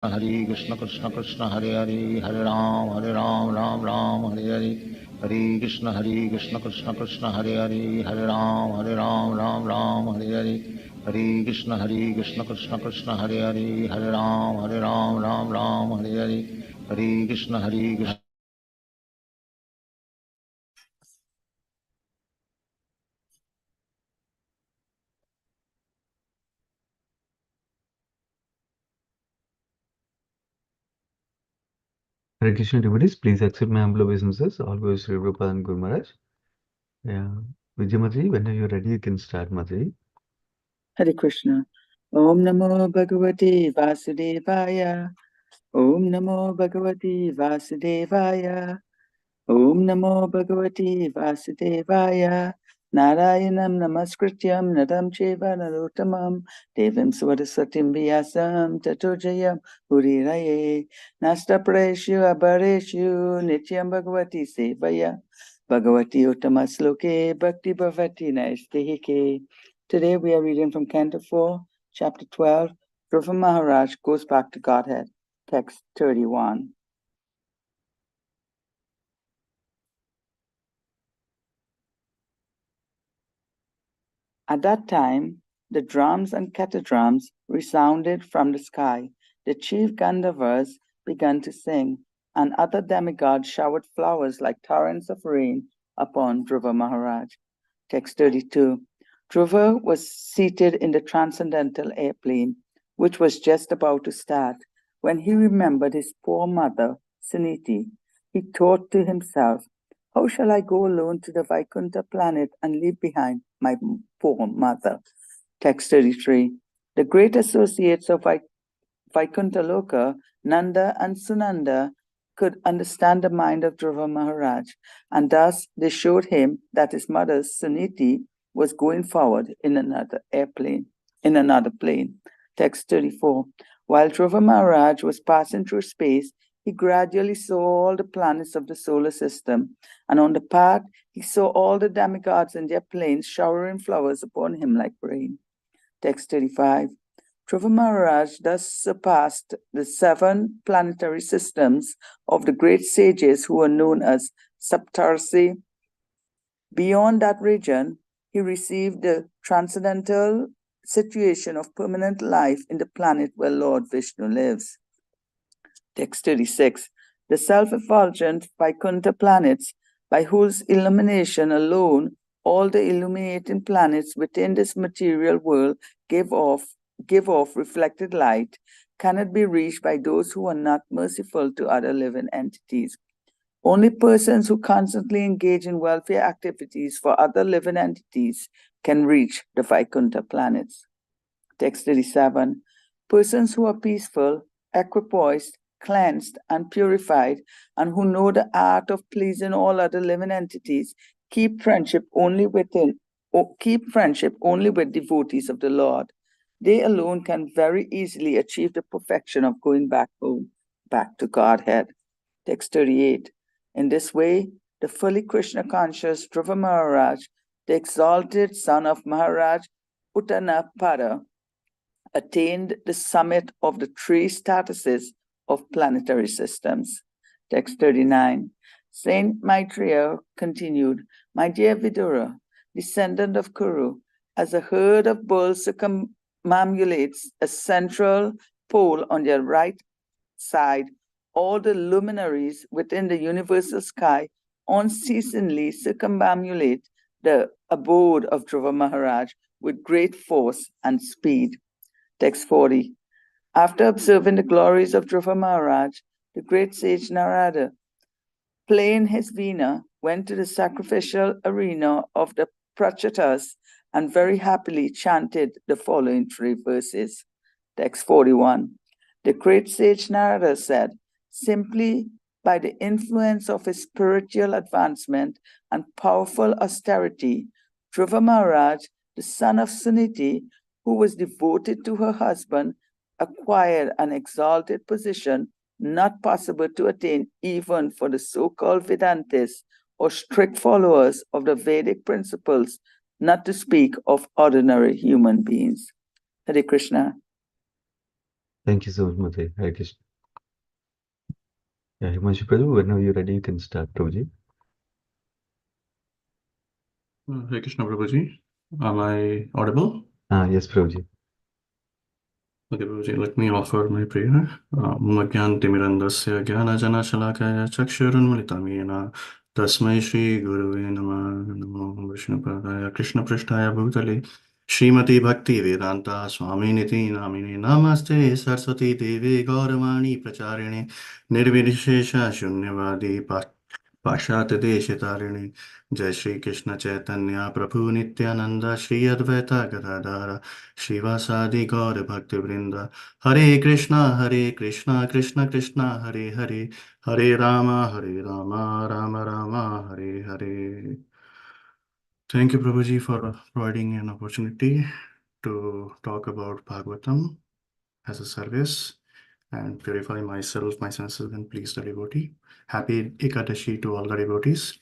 Hare Krishna Krishna Krishna Hare Hare Hare Ram Ram Ram Hare Hare Hare Krishna Krishna Krishna Hare Hare Hare Ram Ram Hare Hare Hare Krishna Krishna Krishna Hare Hare Hare Ram Ram Hare Hare Hare Krishna Krishna. Hare Krishna devotees, please accept my humble obeisances. All goes Sri Prabhupada and Guru Maharaj. Yeah. Vijay Mataji, when you're ready, you can start, Mataji. Hare Krishna. Om Namo Bhagavate Vasudevaya. Om Namo Bhagavate Vasudevaya. Om Namo Bhagavate Vasudevaya. Narayanam Namaskrityam Nadam Cheva Narottamam Devim Swadaswatim Vyasam Tato Jayam Uriraye Nasta Preshu Abareshu Nityam Bhagavati Sevaya Bhagavati Uttamasloke Bhakti Bhavati Naistihike. Today we are reading from Canto 4, Chapter 12. Dhruva Maharaj goes back to Godhead. Text 31. At that time, the drums and katadrams resounded from the sky. The chief Gandharvas began to sing, and other demigods showered flowers like torrents of rain upon Dhruva Maharaj. Text 32. Dhruva was seated in the transcendental airplane, which was just about to start, when he remembered his poor mother, Suniti. He thought to himself, how shall I go alone to the Vaikuntha planet and leave behind my poor mother? Text 33. The great associates of Vaikuntha Loka, Nanda and Sunanda, could understand the mind of Dhruva Maharaj, and thus they showed him that his mother, Suniti, was going forward in another plane. Text 34. While Dhruva Maharaj was passing through space, he gradually saw all the planets of the solar system, and on the path he saw all the demigods in their planes showering flowers upon him like rain. Text 35. Dhruva Maharaj thus surpassed the 7 planetary systems of the great sages who were known as Saptarsi. Beyond that region, he received the transcendental situation of permanent life in the planet where Lord Vishnu lives. Text 36. The self-effulgent Vaikuntha planets, by whose illumination alone all the illuminating planets within this material world give off reflected light, cannot be reached by those who are not merciful to other living entities. Only persons who constantly engage in welfare activities for other living entities can reach the Vaikuntha planets. Text 37. Persons who are peaceful, equipoised, cleansed, and purified, and who know the art of pleasing all other living entities, keep friendship only with devotees of the Lord. They alone can very easily achieve the perfection of going back home, back to Godhead. Text 38. In this way, the fully Krishna conscious Dhruva Maharaj, the exalted son of Maharaj Uttanapada, attained the summit of the 3 statuses of planetary systems. Text 39. Saint Maitreya continued, my dear Vidura, descendant of Kuru, as a herd of bulls circumambulates a central pole on their right side, all the luminaries within the universal sky unceasingly circumambulate the abode of Dhruva Maharaj with great force and speed. Text 40. After observing the glories of Dhruva Maharaj, the great sage Narada, playing his veena, went to the sacrificial arena of the Prachatas and very happily chanted the following 3 verses. Text 41. The great sage Narada said, simply by the influence of his spiritual advancement and powerful austerity, Dhruva Maharaj, the son of Suniti, who was devoted to her husband, acquired an exalted position not possible to attain even for the so-called Vedantists or strict followers of the Vedic principles, not to speak of ordinary human beings. Hare Krishna. Thank you so much, Mataji. Hare Krishna. Yeah, Himanshu Prabhu, whenever you're ready, you can start, Prabhuji. Hare Krishna Prabhuji. Am I audible? Yes, Prabhuji. Okay, Prabhuji, let me offer my prayer. Mumagyantimirandasya jnanashalakaya chakshurunmilitam yena tasmai Shri Gurave Namah Namo Vishnupadaya Krishna Prishtaya Bhutale Srimati Bhakti Vedanta Swami Niti Namine Namaste Saraswati Devi Gauravani Pracharine Nirvidishesha Shunyavadi पाश्चात्य देश तारिणी जय श्री कृष्ण चैतन्य प्रभु नित्यानंद श्री अद्वैत गदाधर श्रीवासादि गौर भक्त वृंद हरे Krishna Krishna Krishna Hare Hare Hare Ram Ram Ram Hare Hare. Thank you, Prabhuji, for providing an opportunity to talk about Bhagavatam as a service and purify myself, my senses, and please the devotee. Happy Ekadashi to all the devotees.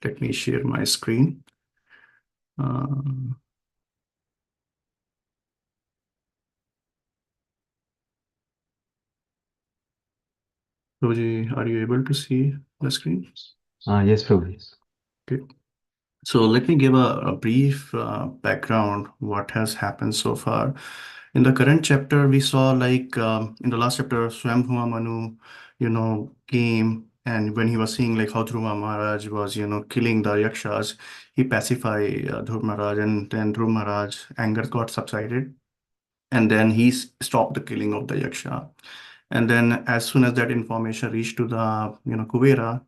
Let me share my screen. Prabhuji, are you able to see the screen? Yes, Prabhuji. Okay. So let me give a brief background what has happened so far. In the current chapter, we saw like in the last chapter, Swambhuva Manu, came, and when he was seeing like how Dhruva Maharaj was, killing the yakshas, he pacified Dhruva Maharaj, and then Dhruva Maharaj anger got subsided, and then he stopped the killing of the yaksha. And then as soon as that information reached to the Kuvera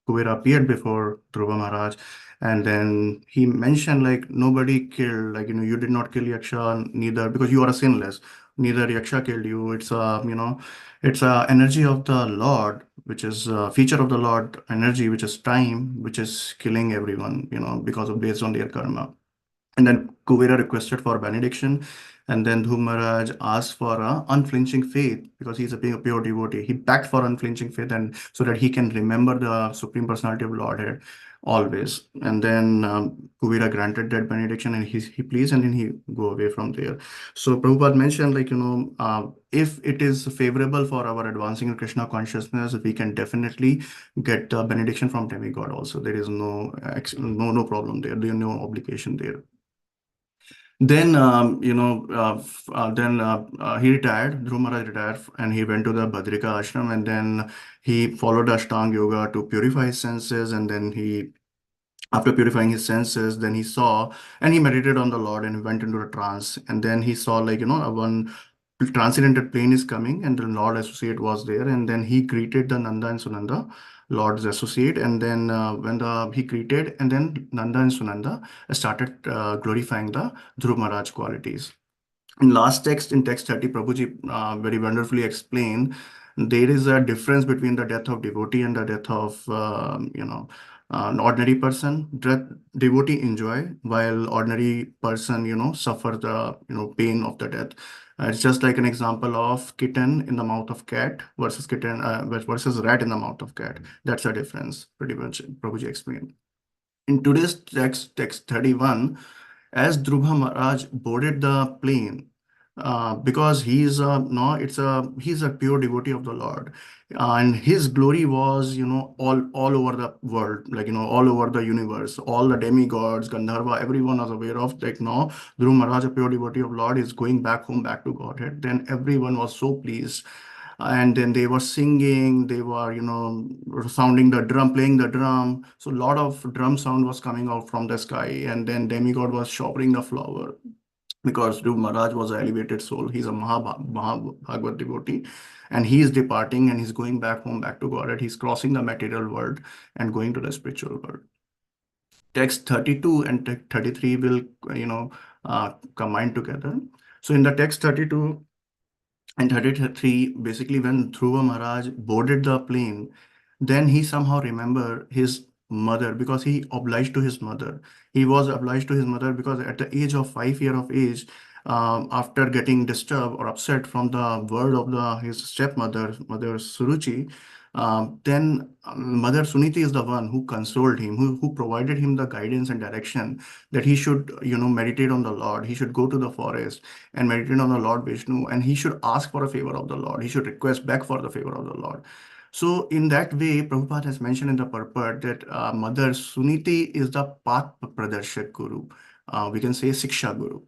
appeared before Dhruva Maharaj, and then he mentioned like nobody killed, like you did not kill Yaksha, neither, because you are a sinless, neither Yaksha killed you. It's it's a energy of the Lord, which is a feature of the Lord energy, which is time, which is killing everyone, because of based on their karma. And then Kuvera requested for benediction. And then Dhruv Maharaj asked for unflinching faith because he's a pure devotee. He begged for unflinching faith, and so that he can remember the Supreme Personality of Lordhead always. And then Kuvera granted that benediction, and he pleased, and then he go away from there. So Prabhupada mentioned, like, if it is favorable for our advancing in Krishna consciousness, we can definitely get benediction from demigod also. There is no problem there. There is no obligation there. Then, he retired. Dhruv Maharaj retired, and he went to the Badrika ashram, and then he followed Ashtanga yoga to purify his senses, and then after purifying his senses, then he saw, and he meditated on the Lord, and he went into a trance, and then he saw, like, one transcendental plane is coming, and the Lord associate was there, and then he greeted the Nanda and Sunanda, Lord's associate, and then when he greeted, and then Nanda and Sunanda started glorifying the Dhruv Maharaj qualities. In last text, in text 30, Prabhuji very wonderfully explained there is a difference between the death of devotee and the death of an ordinary person. Devotee enjoy, while ordinary person suffer the pain of the death. It's just like an example of kitten in the mouth of cat versus versus rat in the mouth of cat. That's the difference. Pretty much Prabhuji explained. In today's text 31, as Dhruva Maharaj boarded the plane, because he's a pure devotee of the Lord, and his glory was all over the world, like all over the universe, all the demigods, Gandharva, everyone was aware of, like, no, Dhruva Maharaj, a pure devotee of Lord, is going back home, back to Godhead. Then everyone was so pleased, and then they were singing, they were sounding the drum, playing the drum, so a lot of drum sound was coming out from the sky, and then demigod was showering the flower, because Dhruv Maharaj was an elevated soul. He's a Bhagavad devotee, and he is departing, and he's going back home, back to Godhead. He's crossing the material world and going to the spiritual world. Text 32 and 33 will combine together. So in the text 32 and 33, basically when Dhruva Maharaj boarded the plane, then he somehow remembered his mother, because he obliged to his mother. He was obliged to his mother because at the age of 5 years of age, after getting disturbed or upset from the word of his stepmother, Mother Suruchi, then Mother Suniti is the one who consoled him, who provided him the guidance and direction that he should, meditate on the Lord. He should go to the forest and meditate on the Lord Vishnu, and he should ask for a favor of the Lord. He should request back for the favor of the Lord. So in that way, Prabhupada has mentioned in the purport that Mother Suniti is the Path Pradarshak Guru. We can say Siksha Guru.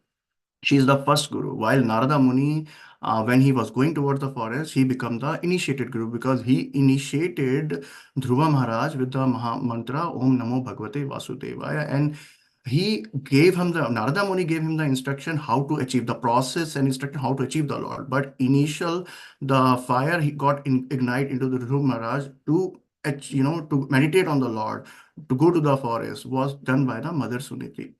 She is the first guru. While Narada Muni, when he was going towards the forest, he became the initiated guru because he initiated Dhruva Maharaj with the Maha Mantra Om Namo Bhagavate Vasudevaya. And Narada Muni gave him the instruction how to achieve the process and instruction how to achieve the Lord. But the fire he got ignite into the Dhruva Maharaj to meditate on the Lord, to go to the forest was done by the Mother Suniti.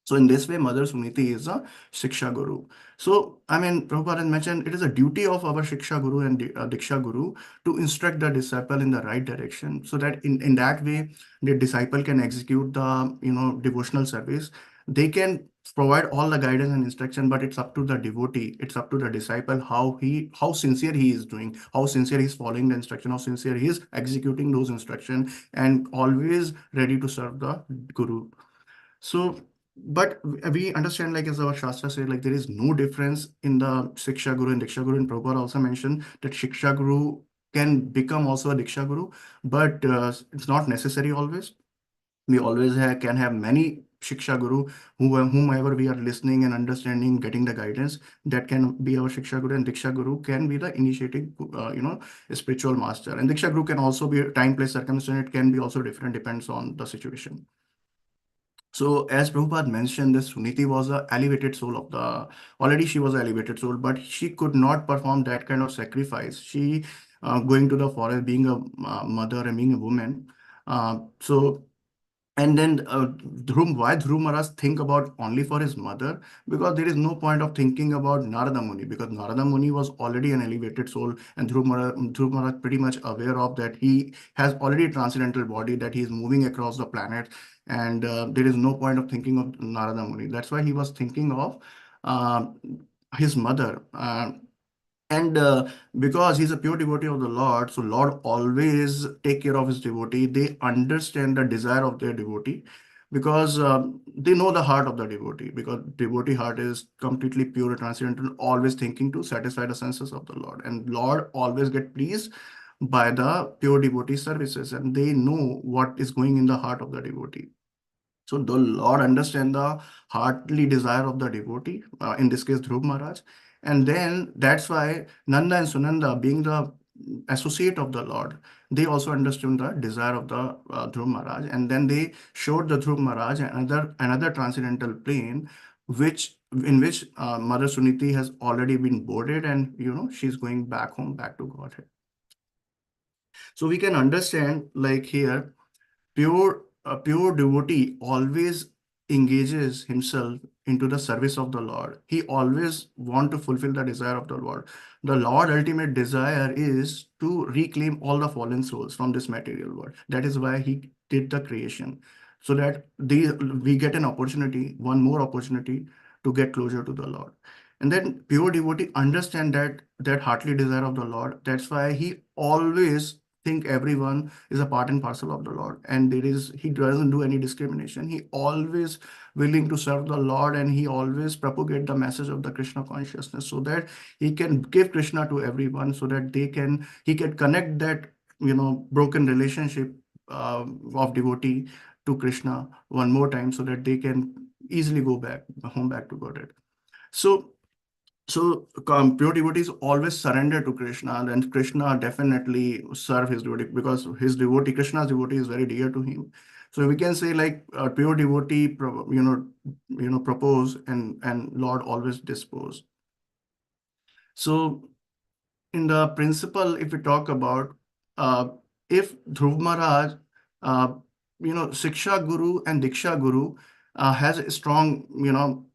So in this way, Mother Suniti is a Shiksha Guru. So, Prabhupada has mentioned it is a duty of our Shiksha Guru and Diksha Guru to instruct the disciple in the right direction so that in that way, the disciple can execute the, devotional service. They can provide all the guidance and instruction, but it's up to the devotee, it's up to the disciple how sincere he is doing, how sincere he is following the instruction, how sincere he is executing those instructions, and always ready to serve the Guru. So, but we understand, like as our Shastra said, like there is no difference in the Siksha Guru and Diksha Guru. And Prabhupada also mentioned that Shiksha Guru can become also a Diksha Guru, but it's not necessary always. We always can have many Shiksha Guru, whomever we are listening and understanding, getting the guidance, that can be our Shiksha Guru, and Diksha Guru can be the initiating, spiritual master. And Diksha Guru can also be time, place, circumstance. It can be also different, depends on the situation. So as Prabhupada mentioned, this Suniti was a elevated soul already she was an elevated soul, but she could not perform that kind of sacrifice. She going to the forest, being a mother and being a woman. And then why Dhruv Maharaj think about only for his mother? Because there is no point of thinking about Narada Muni, because Narada Muni was already an elevated soul, and Dhruv Maharaj pretty much aware of that. He has already a transcendental body, that he is moving across the planet, and there is no point of thinking of Narada Muni. That's why he was thinking of his mother. And because he's a pure devotee of the Lord, so Lord always take care of his devotee. They understand the desire of their devotee because they know the heart of the devotee, because devotee heart is completely pure and transcendental, always thinking to satisfy the senses of the Lord. And Lord always get pleased by the pure devotee services, and they know what is going in the heart of the devotee. So the Lord understand the heartly desire of the devotee, in this case Dhruv Maharaj. And then that's why Nanda and Sunanda, being the associate of the Lord, they also understood the desire of the Dhruv Maharaj. And then they showed the Dhruv Maharaj another transcendental plane, in which Mother Suniti has already been boarded, and she's going back home, back to Godhead. So we can understand, like here, a pure devotee always engages himself into the service of the Lord. He always want to fulfill the desire of the Lord. The Lord's ultimate desire is to reclaim all the fallen souls from this material world. That is why he did the creation, so that we get one more opportunity to get closer to the Lord. And then pure devotee understand that heartly desire of the Lord. That's why he always think everyone is a part and parcel of the Lord, and he doesn't do any discrimination. He always willing to serve the Lord, and he always propagate the message of the Krishna consciousness, so that he can give Krishna to everyone, so that he can connect that broken relationship of devotee to Krishna one more time, so that they can easily go back to Godhead. So pure devotees always surrender to Krishna, and Krishna definitely serve his devotee, because Krishna's devotee is very dear to him. So we can say, like, a pure devotee, propose, and Lord always dispose. So in the principle, if we talk about, if Dhruv Maharaj, Siksha Guru and Diksha Guru has a strong,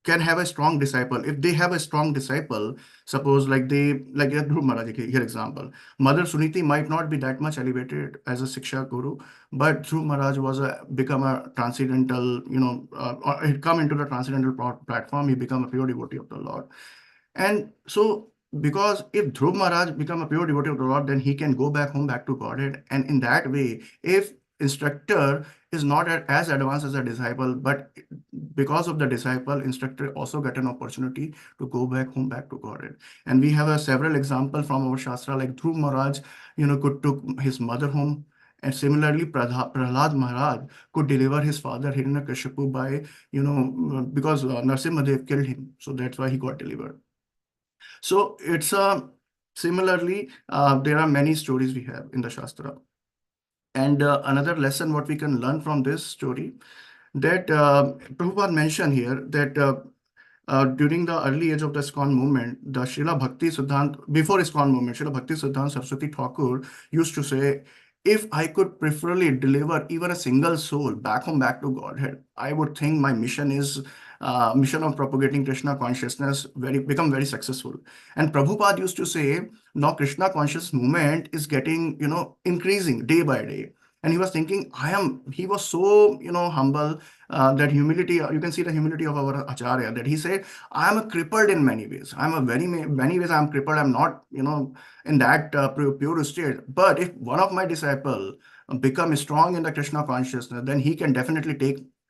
can have a strong disciple. If they have a strong disciple, suppose like Dhruv Maharaj, here example, Mother Suniti might not be that much elevated as a Siksha Guru, but Dhruv Maharaj was become a transcendental, or he'd come into the transcendental platform, he become a pure devotee of the Lord. And so, because if Dhruv Maharaj become a pure devotee of the Lord, then he can go back home, back to Godhead. And in that way, if instructor is not as advanced as a disciple, but because of the disciple, instructor also get an opportunity to go back home, back to Godhead. And we have several examples from our Shastra, like Dhruv Maharaj, could took his mother home. And similarly, Prahlad Maharaj could deliver his father Hiranyakashipu by, because Narsimhadev killed him. So that's why he got delivered. So it's similarly, there are many stories we have in the Shastra. And another lesson what we can learn from this story, that Prabhupada mentioned here, that during the early age of the ISKCON movement, the Srila Bhakti Siddhant, before ISKCON movement, Srila Bhakti Siddhant Saraswati Thakur used to say, if I could preferably deliver even a single soul back home, back to Godhead, I would think my mission is mission of propagating Krishna consciousness become very successful. And Prabhupada used to say, now Krishna conscious movement is getting, increasing day by day. And he was thinking, he was so, humble, that humility, you can see the humility of our Acharya, that he said, I am crippled in many ways. Many ways I'm crippled. I'm not, in that pure state. But if one of my disciple become strong in the Krishna consciousness, then he can definitely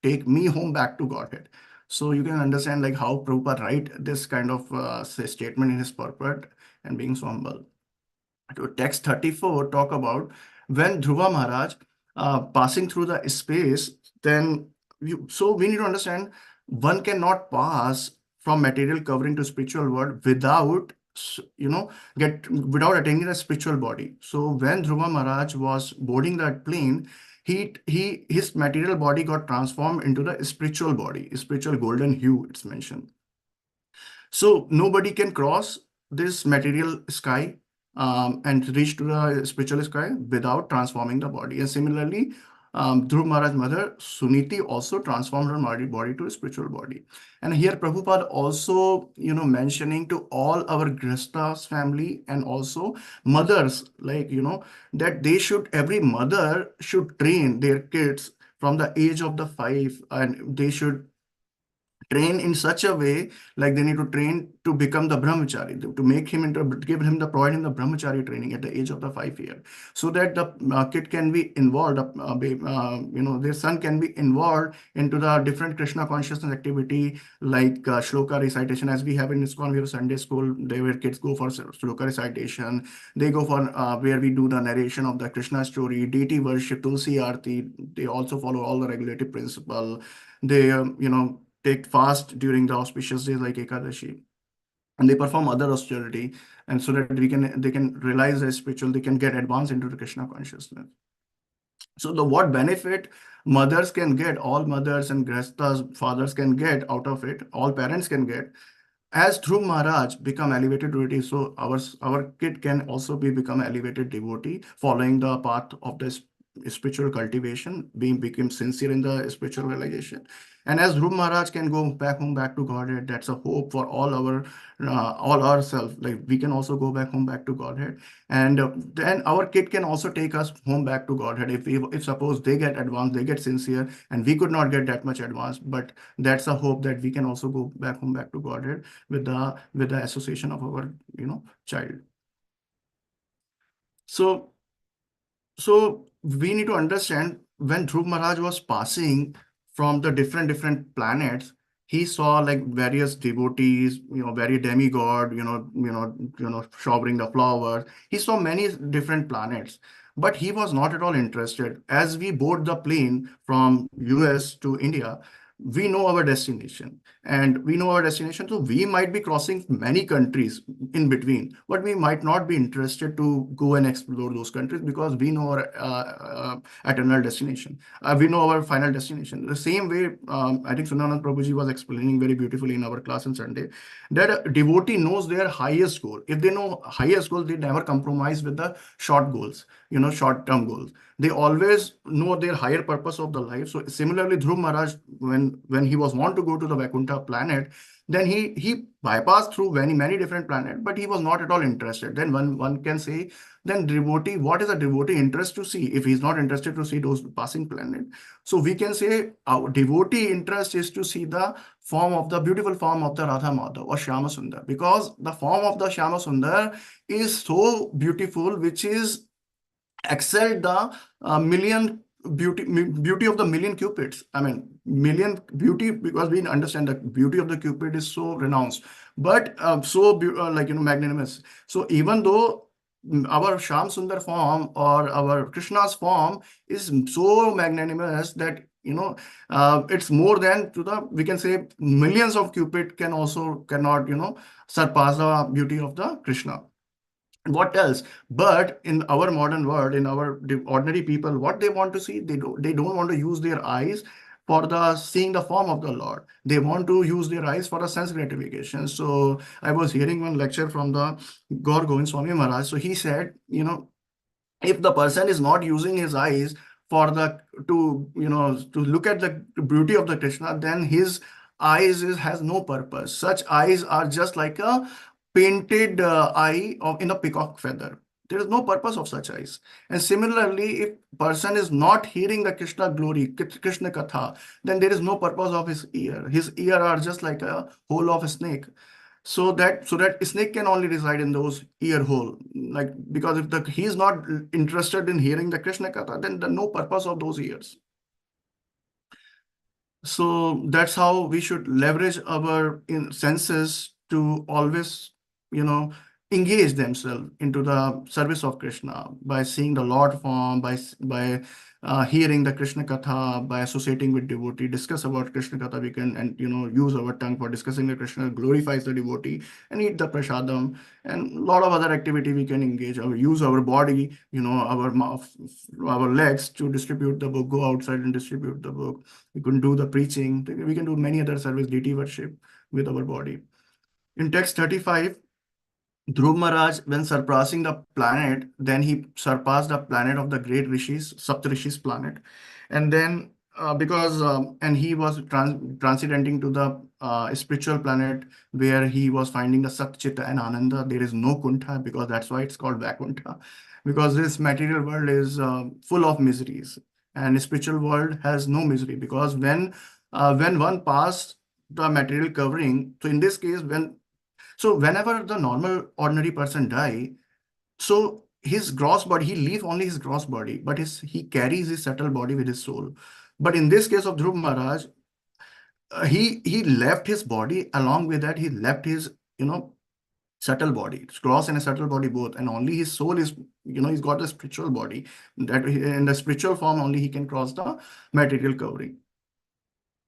take me home back to Godhead. So you can understand like how Prabhupada write this kind of statement in his purport and being so humble. To text 34 talk about when Dhruva Maharaj passing through the space, then so we need to understand one cannot pass from material covering to spiritual world without without attaining a spiritual body. So when Dhruva Maharaj was boarding that plane, his material body got transformed into the spiritual body, spiritual golden hue, it's mentioned. So nobody can cross this material sky and reach to the spiritual sky without transforming the body. And similarly, Dhruv Maharaj's mother Suniti also transformed her body to a spiritual body. And here Prabhupada also, mentioning to all our Grihasthas family and also mothers, like, that every mother should train their kids from the age of the 5, and they should train in such a way, like they need to train to become the brahmachari, to make him provide him the brahmachari training at the age of the 5 year, so that the kid can be involved, their son can be involved into the different Krishna consciousness activity, like shloka recitation, as we have in ISKCON. We have Sunday school there where kids go for shloka recitation. They go for where we do the narration of the Krishna story, deity worship, Tulsi Aarti. They also follow all the regulative principle. They take fast during the auspicious days like Ekadashi, and they perform other austerity, and so that they can realize the spiritual, they can get advanced into the Krishna consciousness. So what benefit mothers can get, all mothers and Grihasthas, fathers can get out of it, all parents can get, as Dhruv Maharaj become elevated devotee, so our kid can also become elevated devotee, following the path of the spiritual cultivation, become sincere in the spiritual realization. And as Dhruv Maharaj can go back home, back to Godhead, that's a hope for all ourselves. Like we can also go back home, back to Godhead, and then our kid can also take us home back to Godhead. If suppose they get advanced, they get sincere, and we could not get that much advanced, but that's a hope that we can also go back home, back to Godhead with the association of our child. So we need to understand, when Dhruv Maharaj was passing from the different planets, he saw like various devotees, very demigod, showering the flowers. He saw many different planets, but he was not at all interested. As we board the plane from US to India, we know our destination, so we might be crossing many countries in between, but we might not be interested to go and explore those countries, because we know our eternal destination. We know our final destination. The same way, I think Sunanand Prabhuji was explaining very beautifully in our class on Sunday, that a devotee knows their highest goal. If they know highest goal, they never compromise with the short goals, short-term goals. They always know their higher purpose of the life. So similarly, Dhruv Maharaj, when when he was want to go to the Vaikuntha planet, then he bypassed through many different planets, but he was not at all interested. Then one can say, then devotee, what is a devotee interest to see if he's not interested to see those passing planet? So we can say our devotee interest is to see the beautiful form of the Radha Madhav or Shyama Sundar, because the form of the Shyama Sundar is so beautiful, which is excelled the beauty of the million cupids. I mean, million beauty, because we understand the beauty of the cupid is so renounced, but magnanimous. So even though our Shyam Sundar form or our Krishna's form is so magnanimous that it's more than we can say millions of cupid cannot surpass the beauty of the Krishna. What else? But in our modern world, in our ordinary people, what they want to see, they don't want to use their eyes for seeing the form of the Lord. They want to use their eyes for a sense gratification. So I was hearing one lecture from the Gaur Govind Swami Maharaj. So he said, if the person is not using his eyes for to look at the beauty of the Krishna, then his eyes has no purpose. Such eyes are just like a painted eye in a peacock feather. There is no purpose of such eyes. And similarly, if person is not hearing the Krishna glory, Krishna Katha, then there is no purpose of his ear. His ear are just like a hole of a snake. So that snake can only reside in those ear hole, like, because if he is not interested in hearing the Krishna Katha, then the no purpose of those ears. So that's how we should leverage our senses to always, engage themselves into the service of Krishna by seeing the Lord form, by hearing the Krishna Katha, by associating with devotee, discuss about Krishna Katha. We can use our tongue for discussing the Krishna, glorifies the devotee, and eat the prasadam, and a lot of other activity we can engage. Use our body, our mouth, our legs to distribute the book. Go outside and distribute the book. We can do the preaching. We can do many other service, deity worship with our body. In text 35. Dhruv Maharaj, when surpassing the planet, then he surpassed the planet of the great rishis, Saptarishis planet. And then and he was transcendenting to the spiritual planet where he was finding the Sat, Chitta and Ananda. There is no Kuntha, because that's why it's called Vaikuntha, because this material world is full of miseries, and spiritual world has no misery, because when one passed the material covering, so in this case, whenever the normal ordinary person die, so his gross body, he leaves only his gross body, but he carries his subtle body with his soul. But in this case of Dhruv Maharaj, he left his body. Along with that, he left his subtle body, it's gross and a subtle body both, and only his soul is, he's got a spiritual body, that in the spiritual form only he can cross the material covering.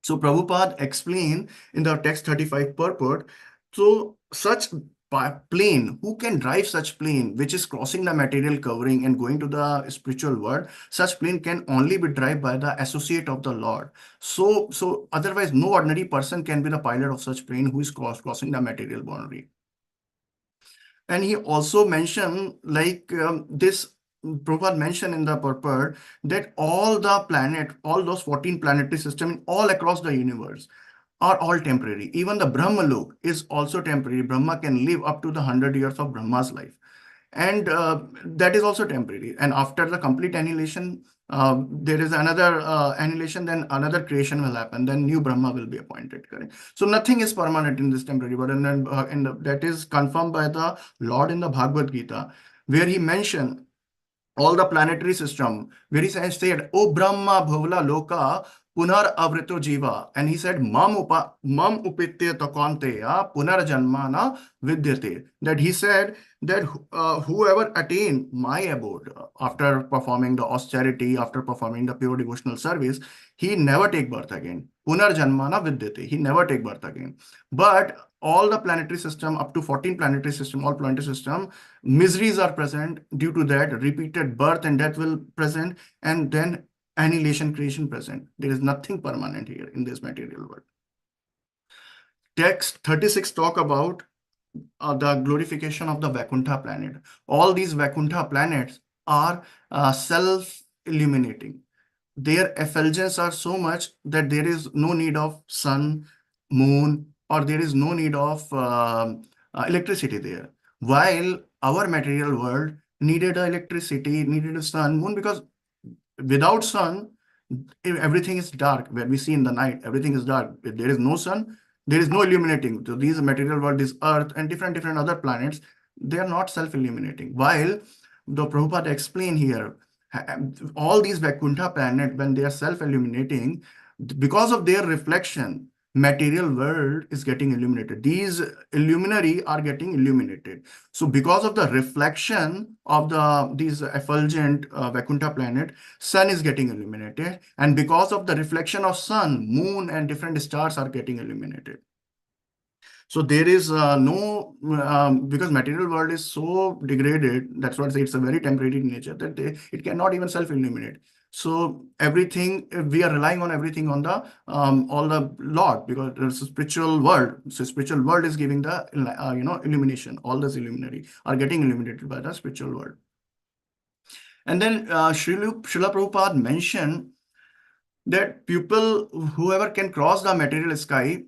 So Prabhupada explained in the text 35 purport, so such plane, who can drive such plane which is crossing the material covering and going to the spiritual world? Such plane can only be driven by the associate of the Lord. So otherwise no ordinary person can be the pilot of such plane who is crossing the material boundary. And he also mentioned, like this Prabhupada mentioned in the purport, that all the planet, all those 14 planetary systems all across the universe are all temporary. Even the Brahma Lok is also temporary. Brahma can live up to the 100 years of Brahma's life. And that is also temporary. And after the complete annihilation, there is another annihilation, then another creation will happen, then new Brahma will be appointed. Correct? So nothing is permanent in this temporary world. And then that is confirmed by the Lord in the Bhagavad Gita, where he mentioned all the planetary system, where he said, "O Brahma Bhavala Loka Punar Avrito Jiva," and he said, Mam upitya takanteya punar janmana vidyate. That he said that whoever attain my abode after performing the austerity, after performing the pure devotional service, he never take birth again. Punar janmana vidyate. He never take birth again. But all the planetary system, up to 14 planetary system, all planetary system, miseries are present. Due to that, repeated birth and death will present, and then annihilation, creation present. There is nothing permanent here in this material world. Text 36 talk about the glorification of the Vaikuntha planet. All these Vaikuntha planets are self-illuminating. their effulgence are so much that there is no need of sun, moon, or there is no need of electricity there. While our material world needed electricity, needed a sun, moon, because without sun, everything is dark. When we see in the night, everything is dark. If there is no sun, there is no illuminating. So these material world, this Earth and different other planets, they are not self-illuminating. While the Prabhupada explain here, all these Vaikuntha planets, when they are self-illuminating, because of their reflection, material world is getting illuminated. These illuminary are getting illuminated. So because of the reflection of these effulgent Vaikuntha planet, sun is getting illuminated, and because of the reflection of sun, moon and different stars are getting illuminated. So there is no because material world is so degraded. That's what I say, it's a very temporary nature that it cannot even self-illuminate. So everything, we are relying on everything on the all the Lord, because there's a spiritual world. So spiritual world is giving the illumination. All this illuminary are getting illuminated by the spiritual world. And then Srila Prabhupada mentioned that people, whoever can cross the material sky,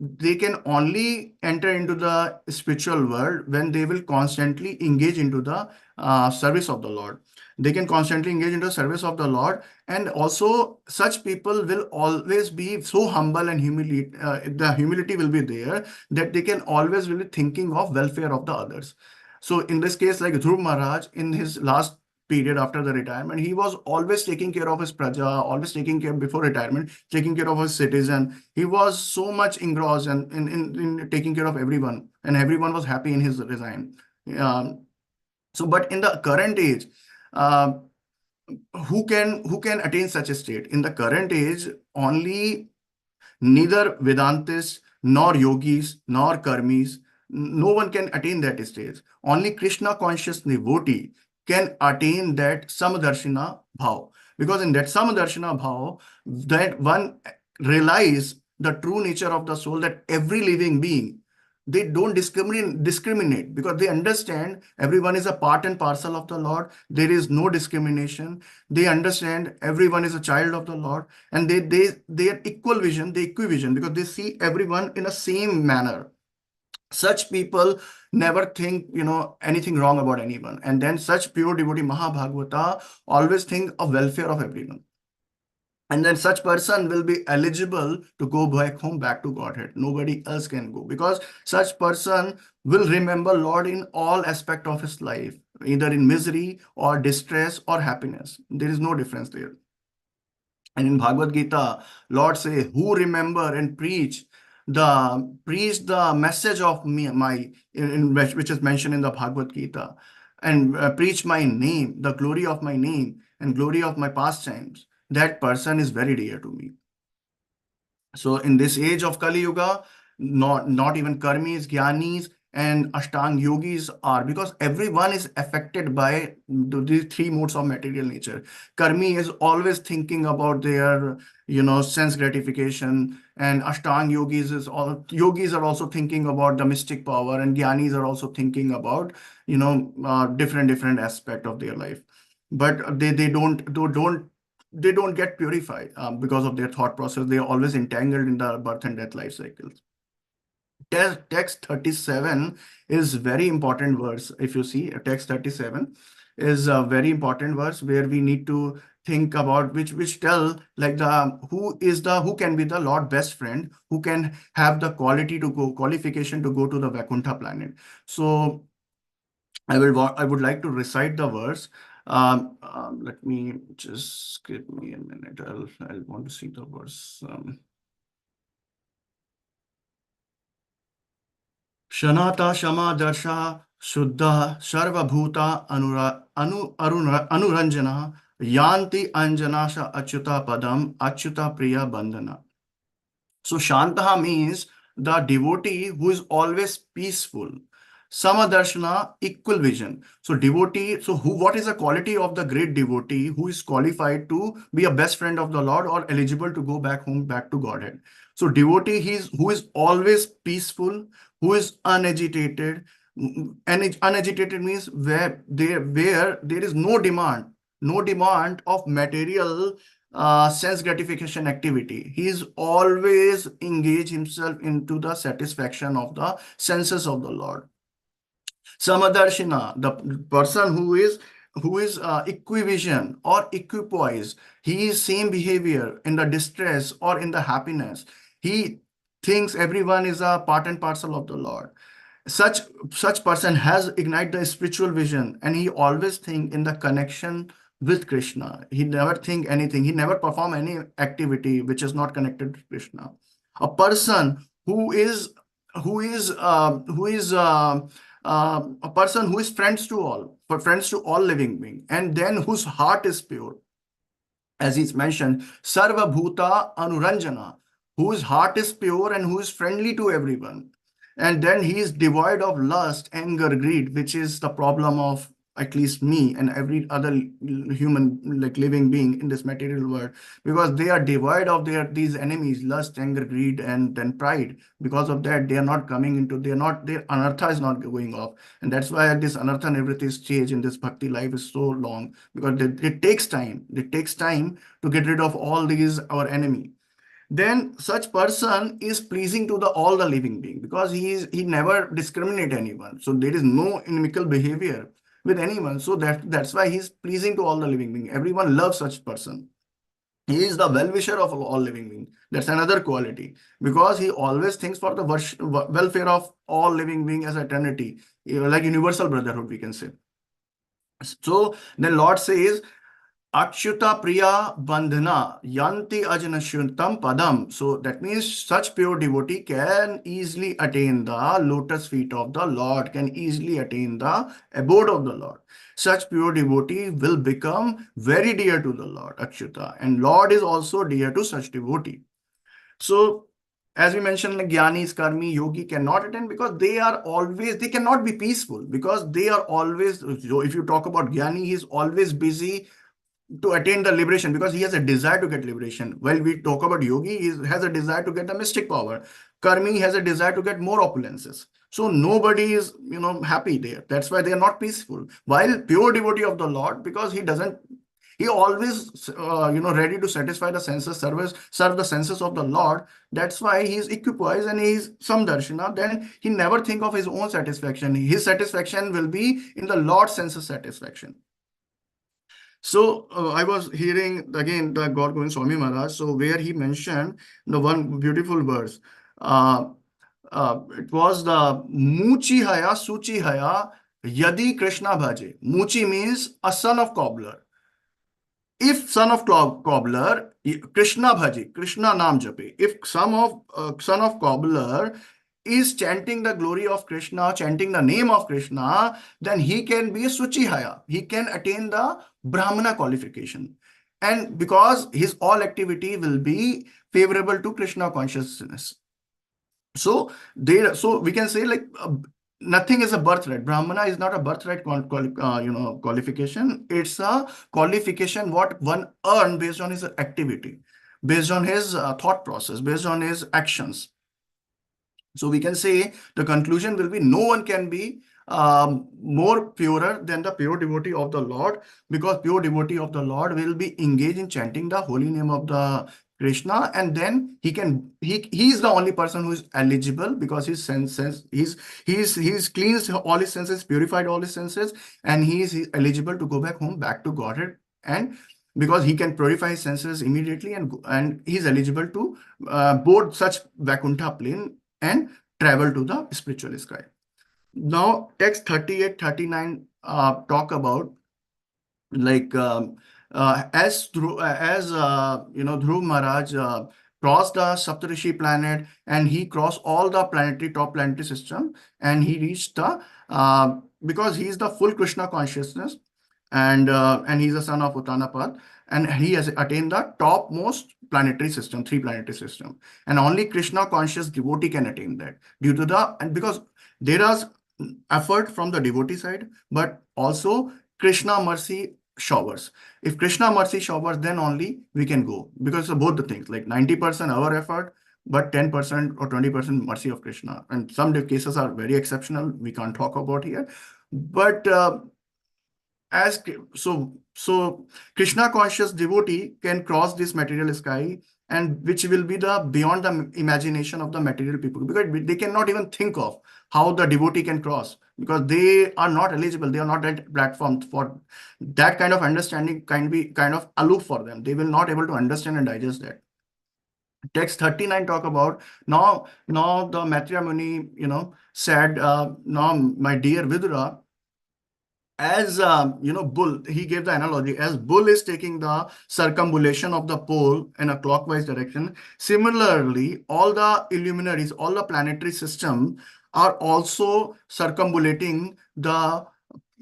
they can only enter into the spiritual world when they will constantly engage into the service of the Lord. They can constantly engage into the service of the Lord, and also such people will always be so humble and the humility will be there that they can always be thinking of welfare of the others. So in this case, like Dhruv Maharaj, in his last period after the retirement, he was always taking care of his praja, always taking care before retirement, taking care of his citizen. He was so much engrossed and in taking care of everyone, and everyone was happy in his resign. But in the current age, uh, who can attain such a state? In the current age, only neither Vedantists, nor yogis, nor karmis, no one can attain that stage. Only Krishna conscious devotee can attain that Samadarshina bhav. Because in that Samadarshina bhav, that one realize the true nature of the soul, that every living being, they don't discriminate, because they understand everyone is a part and parcel of the Lord. There is no discrimination. They understand everyone is a child of the Lord, and they are equal vision, they equivision, because they see everyone in a same manner. Such people never think anything wrong about anyone, and then such pure devotee Mahabhagavata always think of welfare of everyone. And then such person will be eligible to go back home, back to Godhead. Nobody else can go, because such person will remember Lord in all aspect of his life, either in misery or distress or happiness. There is no difference there. And in Bhagavad Gita, Lord say, who remember and preach the message of which is mentioned in the Bhagavad Gita, and preach my name, the glory of my name and glory of my pastimes, that person is very dear to me. So in this age of Kali Yuga, not even karmis, jnanis, and ashtang yogis are, because everyone is affected by these three modes of material nature. Karmi is always thinking about their sense gratification, and ashtang yogis are also thinking about the mystic power, and jnanis are also thinking about different aspect of their life. But they don't get purified because of their thought process. They are always entangled in the birth and death life cycles. Text 37 is very important verse. If you see, text 37 is a very important verse where we need to think about which tell like who can be the Lord best friend, who can have the qualification to go to the Vaikuntha planet. So I would like to recite the verse. Let me just give me a minute. I'll want to see the verse. Shanata Shama Darsha Shuddha Sarvabhuta Anuranjana Yanti Anjanasha Achyuta Padam Achyuta Priya Bandhana. So Shantaha means the devotee who is always peaceful. Samadarshana, equal vision. So devotee, what is the quality of the great devotee who is qualified to be a best friend of the Lord or eligible to go back home, back to Godhead? So devotee who is always peaceful, who is unagitated. And unagitated means where there is no demand. no demand of material sense gratification activity. He is always engage himself into the satisfaction of the senses of the Lord. Samadarshina, the person who is equivision or equipoise, he is same behavior in the distress or in the happiness. He thinks everyone is a part and parcel of the Lord. Such person has ignite the spiritual vision, and he always think in the connection with Krishna. He never think anything. He never perform any activity which is not connected to Krishna. A person who is a person who is friends to all, for friends to all living being, and then whose heart is pure, as he's mentioned, Sarva Bhuta Anuranjana, whose heart is pure and who is friendly to everyone. And then he is devoid of lust, anger, greed, which is the problem of at least me and every other human like living being in this material world, because they are devoid of these enemies, lust, anger, greed, and then pride. Because of that, they are not coming into, their anartha is not going off. And that's why this anartha nivritti stage in this bhakti life is so long, because it takes time. It takes time to get rid of all these our enemy. Then such person is pleasing to all the living being, because he never discriminate anyone. So there is no inimical behavior with anyone. So that's why he's pleasing to all the living being. Everyone loves such person. He is the well-wisher of all living beings. That's another quality, because he always thinks for the welfare of all living beings as eternity, like universal brotherhood, we can say. So then Lord says, Akshuta Priya Bandhana Yanti Ajanashuntam Padam. So that means such pure devotee can easily attain the lotus feet of the Lord, can easily attain the abode of the Lord. Such pure devotee will become very dear to the Lord, Akshuta. And Lord is also dear to such devotee. So as we mentioned, like Gyanis, Karmi, Yogi cannot attain, because they cannot be peaceful, because they are always, so if you talk about Gyani, he is always busy to attain the liberation, because he has a desire to get liberation. While we talk about yogi, he has a desire to get the mystic power. Karmi has a desire to get more opulences. So nobody is happy there. That's why they are not peaceful. While pure devotee of the Lord, because he always ready to satisfy the senses, serve the senses of the Lord. That's why he is equipoised and he is samdarshana. Then he never think of his own satisfaction. His satisfaction will be in the Lord's senses satisfaction. So I was hearing again the God Govind Swami Maharaj, so where he mentioned the one beautiful verse. It was the Muchi Haya, Suchi Haya, Yadi Krishna Bhaje. Muchi means a son of cobbler. If son of cobbler, Krishna Bhaji, Krishna Naam Jape. If son of cobbler is chanting the glory of Krishna, chanting the name of Krishna, then he can be a Suchihaya. He can attain the Brahmana qualification. And because his all activity will be favorable to Krishna consciousness. So we can say like nothing is a birthright. Brahmana is not a birthright qualification. It's a qualification what one earn based on his activity, based on his thought process, based on his actions. So we can say the conclusion will be no one can be more purer than the pure devotee of the Lord, because pure devotee of the Lord will be engaged in chanting the holy name of the Krishna, and then he is the only person who is eligible, because his senses he's cleansed all his senses, purified all his senses, and he is eligible to go back home, back to Godhead, and because he can purify his senses immediately, and he's eligible to board such Vaikuntha plane and travel to the spiritual sky. Now, text 38, 39 talk about like as Dhruv Maharaj crossed the Saptarishi planet, and he crossed all the top planetary system, and he reached the because he is the full Krishna consciousness, and he's a son of Uttanapad, and he has attained the topmost planetary system, 3 planetary system, and only Krishna conscious devotee can attain that, because there is effort from the devotee side, but also Krishna mercy showers. If Krishna mercy showers, then only we can go, because of both the things, like 90% our effort, but 10% or 20% mercy of Krishna. And some cases are very exceptional, we can't talk about here. But as so Krishna conscious devotee can cross this material sky, and which will be the beyond the imagination of the material people, because they cannot even think of how the devotee can cross, because they are not eligible, they are not at platform for that kind of understanding, can be kind of aloof for them. They will not able to understand and digest that. Text 39 talk about now the Maitreya Muni, said, now my dear Vidura, as bull, he gave the analogy, as bull is taking the circumambulation of the pole in a clockwise direction, similarly all the illuminaries, all the planetary system are also circumambulating the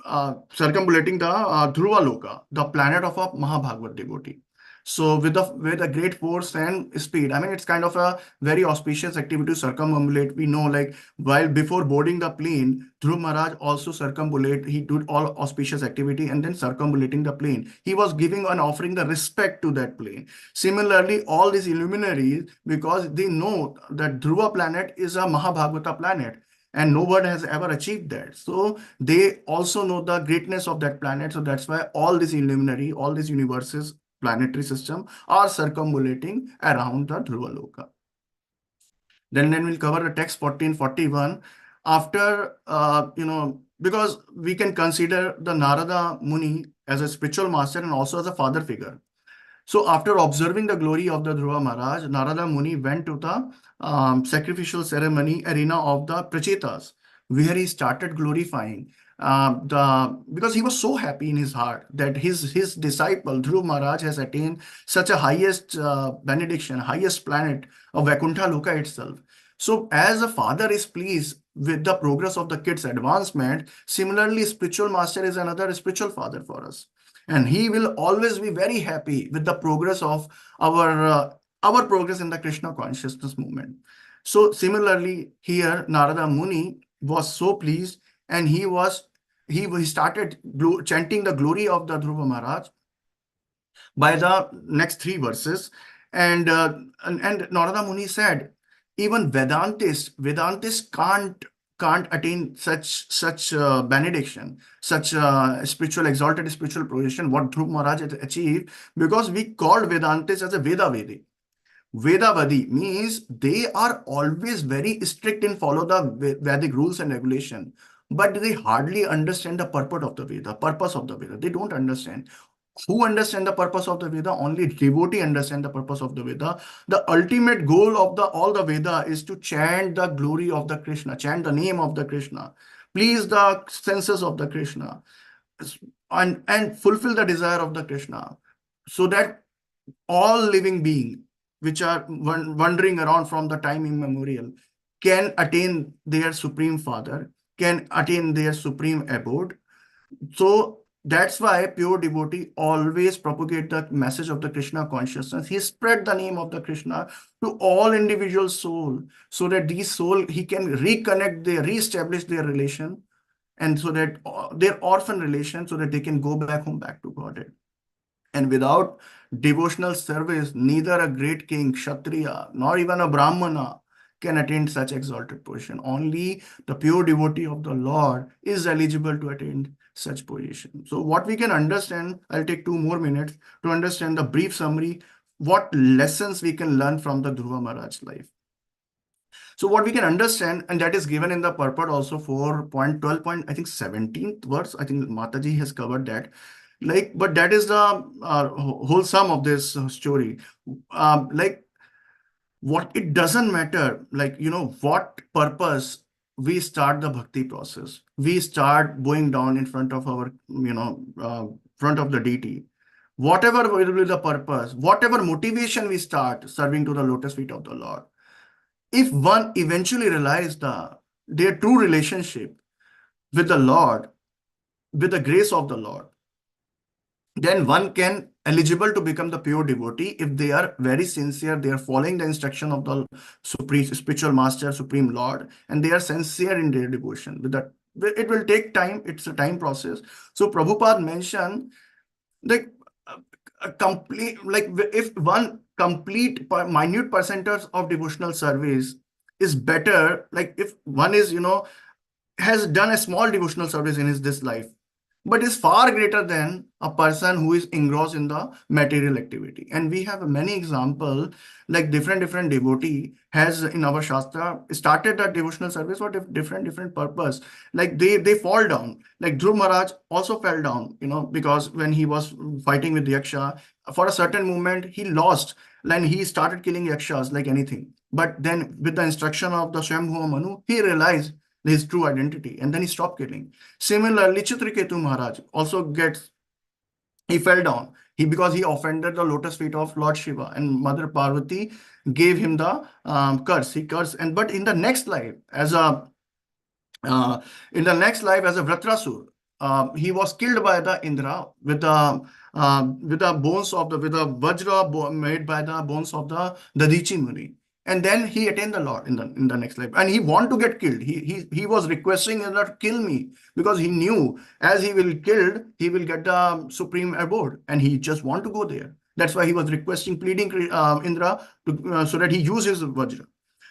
Dhruva Loka, the planet of a Mahabhagavad devotee. So with a great force and speed, I mean, it's kind of a very auspicious activity to circumambulate. We know, like, while before boarding the plane, Dhruv Maharaj also circumambulate. He did all auspicious activity and then circumambulating the plane. He was giving and offering the respect to that plane. Similarly, all these luminaries, because they know that Dhruva planet is a Mahabhagavata planet, and no one has ever achieved that. So they also know the greatness of that planet. So that's why all these luminary, all these universes, planetary system are circumambulating around the Dhruva Loka. Then we'll cover the text 1441. After, because we can consider the Narada Muni as a spiritual master and also as a father figure. So after observing the glory of the Dhruva Maharaj, Narada Muni went to the sacrificial ceremony arena of the Prachetas, where he started glorifying because he was so happy in his heart that his disciple Dhruva Maharaj has attained such a highest benediction, highest planet of Vaikuntha Loka itself. So as a father is pleased with the progress of the kid's advancement, similarly spiritual master is another spiritual father for us. And he will always be very happy with the progress of our progress in the Krishna consciousness movement. So similarly, here Narada Muni was so pleased, and he started chanting the glory of the Dhruva Maharaj by the next 3 verses. And Narada Muni said, even Vedantists can't attain such benediction, such exalted spiritual position what Dhruv Maharaj has achieved, because we called Vedantists as a Vedavedi. Vedavadi means they are always very strict in follow the Vedic rules and regulation, but they hardly understand the purpose of the Veda. They don't understand. Who understand the purpose of the Veda? Only devotee understand the purpose of the Veda. The ultimate goal of all the Veda is to chant the glory of the Krishna, chant the name of the Krishna, please the senses of the Krishna, and fulfill the desire of the Krishna, so that all living beings which are wandering around from the time immemorial can attain their supreme father, can attain their supreme abode. So that's why pure devotee always propagate the message of the Krishna consciousness. He spread the name of the Krishna to all individual soul, so that these soul, he can reestablish their relation, and so that their orphan relation, so that they can go back home, back to Godhead. And without devotional service, neither a great king, Kshatriya, nor even a Brahmana can attain such exalted position. Only the pure devotee of the Lord is eligible to attain such position. So what we can understand, I'll take 2 more minutes to understand the brief summary, what lessons we can learn from the Dhruva Maharaj's life. So what we can understand, and that is given in the purport also 4.12, I think 17th verse, I think Mataji has covered that. But that is the whole sum of this story. What it doesn't matter, what purpose we start the bhakti process. We start going down in front of our, front of the deity. Whatever will be the purpose, whatever motivation we start serving to the lotus feet of the Lord, if one eventually realizes their true relationship with the Lord, with the grace of the Lord, then one can eligible to become the pure devotee if they are very sincere, they are following the instruction of the supreme spiritual master, supreme Lord, and they are sincere in their devotion. With that, it will take time. It's a time process. So Prabhupada mentioned if one complete minute percentage of devotional service is better, like if one is has done a small devotional service in this life, but is far greater than a person who is engrossed in the material activity. And we have many examples, like different devotee has in our Shastra started a devotional service for different purpose. Like they fall down. Like Dhruv Maharaj also fell down, because when he was fighting with Yaksha, for a certain moment he lost, and he started killing Yakshas like anything. But then with the instruction of the Swayambhuva Manu, he realized his true identity, and then he stopped killing. Similarly, Chitraketu Maharaj also he fell down. Because he offended the lotus feet of Lord Shiva, and Mother Parvati gave him the curse. He cursed, but in the next life, as a Vratrasur, he was killed by the Indra with the bones of with the Vajra made by the bones of the Dadichi Muni. And then he attained the Lord in the next life, and he wanted to get killed. He was requesting Indra, kill me, because he knew as he will killed, he will get the supreme abode, and he just want to go there. That's why he was requesting, pleading Indra so that he uses Vajra.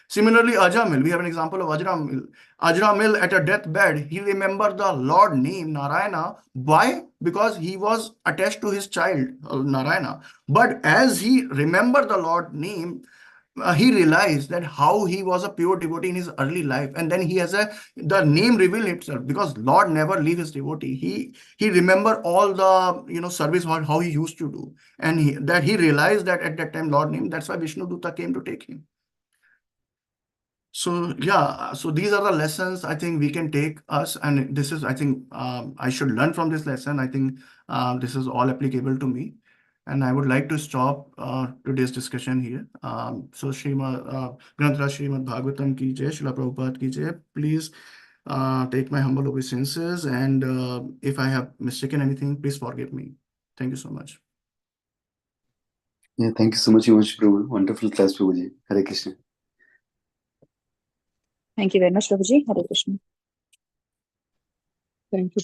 Similarly, Ajamil, we have an example of Ajamil. Ajamil at a deathbed, he remembered the Lord name Narayana. Why? Because he was attached to his child Narayana. But as he remembered the Lord name, he realized that how he was a pure devotee in his early life, and then he has the name revealed itself, because Lord never leave his devotee. He remember all the service how he used to do, and he realized that at that time Lord name. That's why Vishnu Dutta came to take him. So yeah, so these are the lessons I think we can take us, and this is, I think, I should learn from this lesson. I think this is all applicable to me, and I would like to stop today's discussion here. So Granth Raj Srimad Bhagavatam ki jai, Srila Prabhupada ki jai. Please take my humble obeisances, and if I have mistaken anything, please forgive me. Thank you so much. Yeah, thank you so much, Himanshu Prabhu. Wonderful class, Prabhuji. Hare Krishna. Thank you very much, Prabhuji. Hare Krishna. Thank you.